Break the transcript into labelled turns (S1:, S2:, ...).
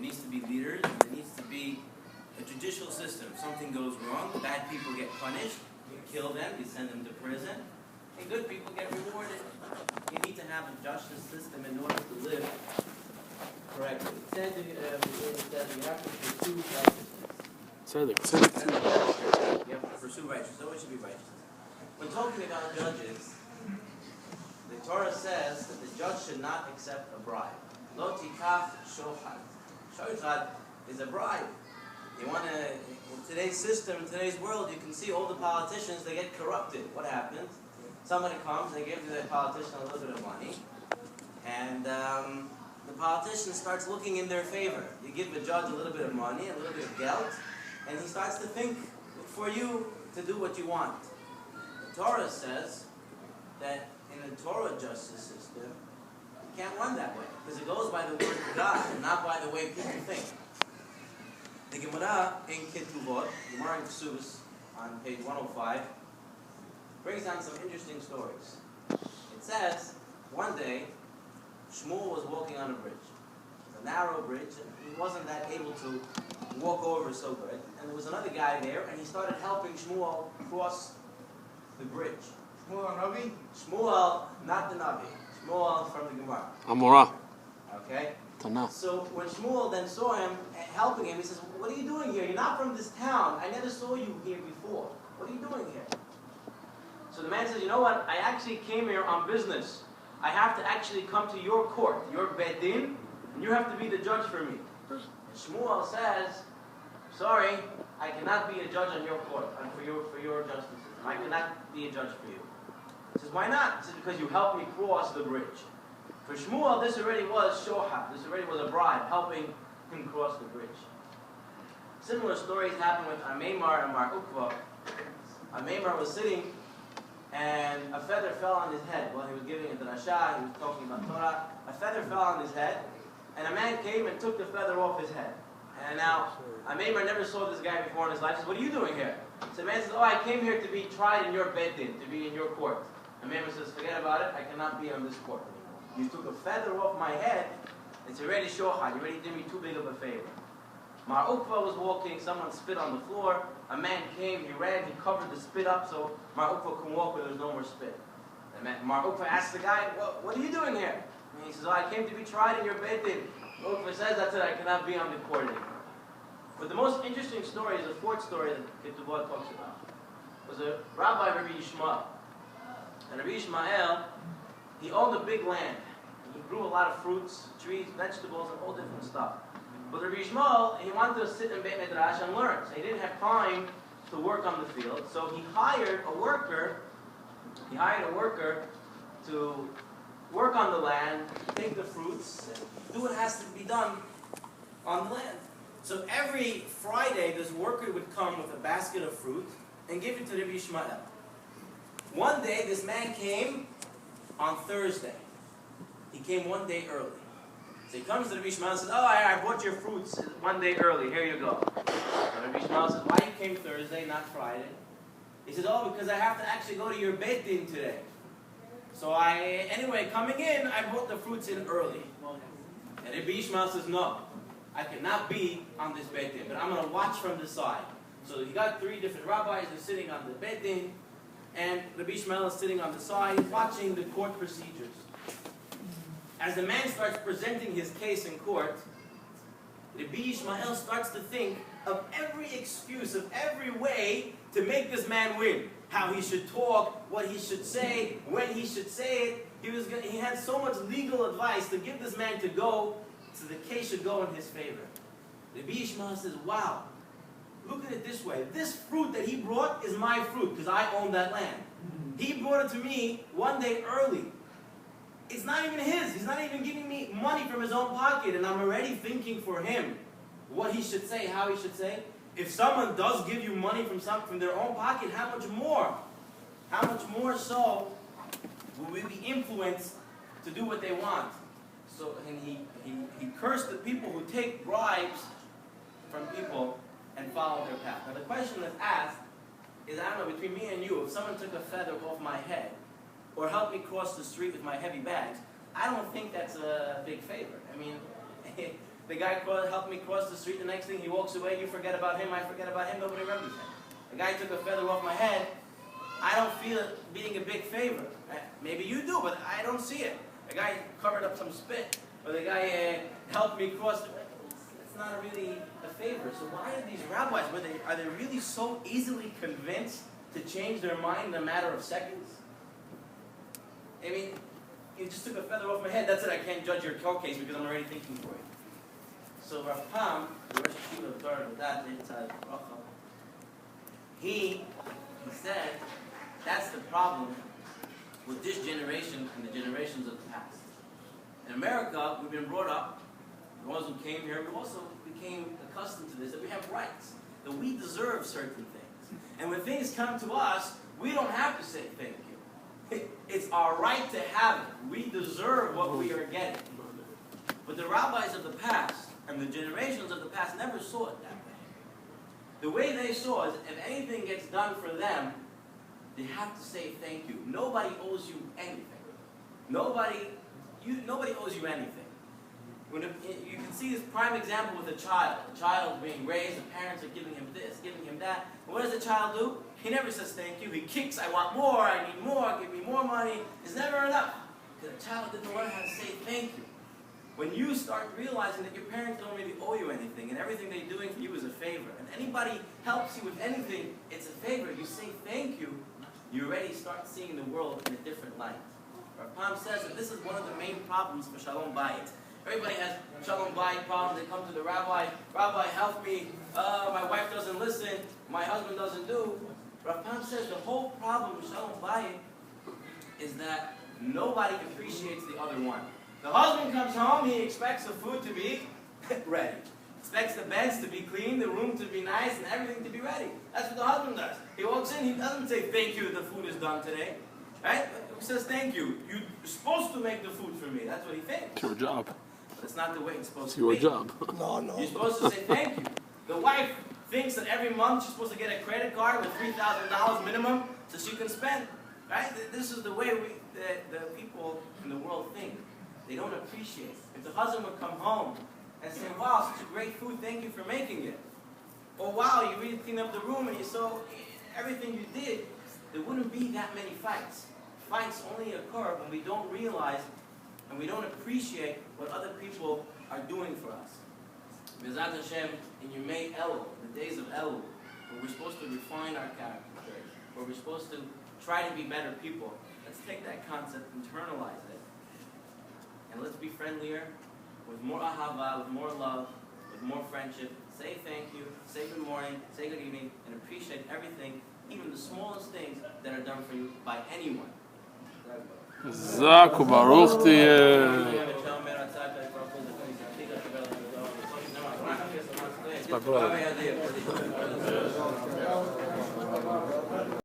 S1: There needs to be leaders, and there needs to be a judicial system. If something goes wrong, bad people get punished, you kill them, you send them to prison, and good people get rewarded. You need to have a justice system in order to live correctly. It says you have to pursue righteousness. You have to pursue righteousness. Always should be righteousness. When talking about judges, the Torah says that the judge should not accept a bribe. Lo tikach shochad. Shochad is a bribe. You want to, in today's system, in today's world, you can see all the politicians, they get corrupted. What happens? Somebody comes, they give the politician a little bit of money, and the politician starts looking in their favor. You give the judge a little bit of money, a little bit of guilt, and he starts to think for you to do what you want. The Torah says that in the Torah justice system, you can't run that way, because it goes by the word of God, and not by the way people think. The Gemara in Ketuvot, Gemara in Ksubas, on page 105, brings down some interesting stories. It says, one day, Shmuel was walking on a bridge. It was a narrow bridge, and he wasn't that able to walk over so good. And there was another guy there, and he started helping Shmuel cross the bridge. Shmuel Navi? Shmuel, not the Navi. Shmuel from the Gemara.
S2: Amorah.
S1: Okay?
S2: Tanah.
S1: So when Shmuel then saw him helping him, he says, "What are you doing here? You're not from this town. I never saw you here before. What are you doing here?" So the man says, "You know what? I actually came here on business. I have to actually come to your court, your Beit Din, and you have to be the judge for me." And Shmuel says, "Sorry, I cannot be a judge on your court, and for your justice system. I cannot be a judge for you." He says, "Why not?" He says, "Because you helped me cross the bridge." For Shmuel, this already was shohad. This already was a bribe, helping him cross the bridge. Similar stories happened with Ameimar and Mar Ukva. Ameimar was sitting, and a feather fell on his head while he was giving a drasha. He was talking about Torah. A feather fell on his head, and a man came and took the feather off his head. And now, Ameimar never saw this guy before in his life. He says, "What are you doing here?" So the man says, "Oh, I came here to be tried in your Beit Din, to be in your court." Ameimar says, "Forget about it. I cannot be on this court anymore. You took a feather off my head. It's already shochad. You already did me too big of a favor." Mar Ukva was walking. Someone spit on the floor. A man came. He ran. He covered the spit up so Mar Ukva can walk where there's no more spit. And Mar Ukva asked the guy, "What are you doing here?" And he says, "Oh, I came to be tried in your Beit Din." Mar Ukva says, "That's it. I cannot be on the court anymore." But the most interesting story is the fourth story that Ketuvot talks about. It was a Rabbi, Rabbi Yishmael. And Rabbi Yishmael, he owned a big land. He grew a lot of fruits, trees, vegetables, and all different stuff. But Rabbi Yishmael, he wanted to sit in Beit Midrash and learn. So he didn't have time to work on the field. So he hired a worker. He hired a worker to work on the land, take the fruits, and do what has to be done on the land. So every Friday, this worker would come with a basket of fruit and give it to Rabbi Yishmael. One day, this man came on Thursday. He came one day early. So he comes to Rabbi Yishmael and says, "Oh, I bought your fruits one day early. Here you go." So Rabbi Yishmael says, "Why you came Thursday, not Friday?" He says, "Oh, because I have to actually go to your Beit Din today. So anyway, coming in, I brought the fruits in early." And Rabbi Yishmael says, "No, I cannot be on this Beit Din, but I'm going to watch from the side." So he got three different rabbis. They're sitting on the Beit Din, and Rabbi Yishmael is sitting on the side, watching the court procedures. As the man starts presenting his case in court, Rabbi Yishmael starts to think of every excuse, of every way to make this man win. How he should talk, what he should say, when he should say it. He had so much legal advice to give this man to go, so the case should go in his favor. Rabbi Yishmael says, "Wow, look at it this way. This fruit that he brought is my fruit, because I own that land. He brought it to me one day early. It's not even his. He's not even giving me money from his own pocket, and I'm already thinking for him what he should say, how he should say it. If someone does give you money from their own pocket, how much more? How much more so will we be influenced to do what they want?" So, and he cursed the people who take bribes from people and follow their path. Now the question that's asked is, I don't know, between me and you, if someone took a feather off my head, or help me cross the street with my heavy bags, I don't think that's a big favor. I mean, The guy helped me cross the street. The next thing he walks away, you forget about him, I forget about him, nobody remembers him. The guy took a feather off my head. I don't feel it being a big favor. Maybe you do, but I don't see it. The guy covered up some spit, or the guy helped me cross. It's not really a favor. So why are these rabbis, are they really so easily convinced to change their mind in a matter of seconds? I mean, you just took a feather off my head. That's it. I can't judge your court case because I'm already thinking for you. So Rabbi Pam, the Rosh Yeshiva of Torah, he said that's the problem with this generation and the generations of the past. In America, we've been brought up, the ones who came here, we also became accustomed to this, that we have rights, that we deserve certain things. And when things come to us, we don't have to say thank you. It's our right to have it. We deserve what we are getting. But the rabbis of the past and the generations of the past never saw it that way. The way they saw is if anything gets done for them, they have to say thank you. Nobody owes you anything. Nobody owes you anything. You can see this prime example with a child. A child being raised, the parents are giving him this, giving him that. And what does the child do? He never says thank you. He kicks, I want more, I need more, give me more money. It's never enough. Because the child didn't learn how to say thank you. When you start realizing that your parents don't really owe you anything, and everything they're doing for you is a favor, and anybody helps you with anything, it's a favor, you say thank you, you already start seeing the world in a different light. Rabbi Pam says that this is one of the main problems for Shalom Bayit. Everybody has Shalom Bayit problems. They come to the rabbi, Rabbi, help me, my wife doesn't listen, my husband doesn't do. Rabbi Pam says the whole problem with Shalom Bayit is that nobody appreciates the other one. The husband comes home, he expects the food to be ready. Expects the beds to be clean, the room to be nice, and everything to be ready. That's what the husband does. He walks in, he doesn't say thank you that the food is done today. Right? He says thank you. You're supposed to make the food for me. That's what he thinks.
S2: It's your job.
S1: But it's not the way it's supposed
S2: to be.
S1: It's your
S2: job.
S3: No.
S1: You're supposed to say thank you. The wife thinks that every month she's supposed to get a credit card with $3,000 minimum so she can spend. Right? This is the way the people in the world think. They don't appreciate. If the husband would come home and say, wow, such a great food, thank you for making it. Or wow, you really cleaned up the room and you saw everything you did, there wouldn't be that many fights. Fights only occur when we don't realize and we don't appreciate what other people are doing for us. B'ezrat Hashem, in Yemei Elul, the days of Elul, where we're supposed to refine our character, where we're supposed to try to be better people, let's take that concept, internalize it, and let's be friendlier, with more ahava, with more love, with more friendship. Say thank you, say good morning, say good evening, and appreciate everything, even the smallest things that are done for you by anyone.
S2: Zaku Baruch Tiyeh. It's my brother.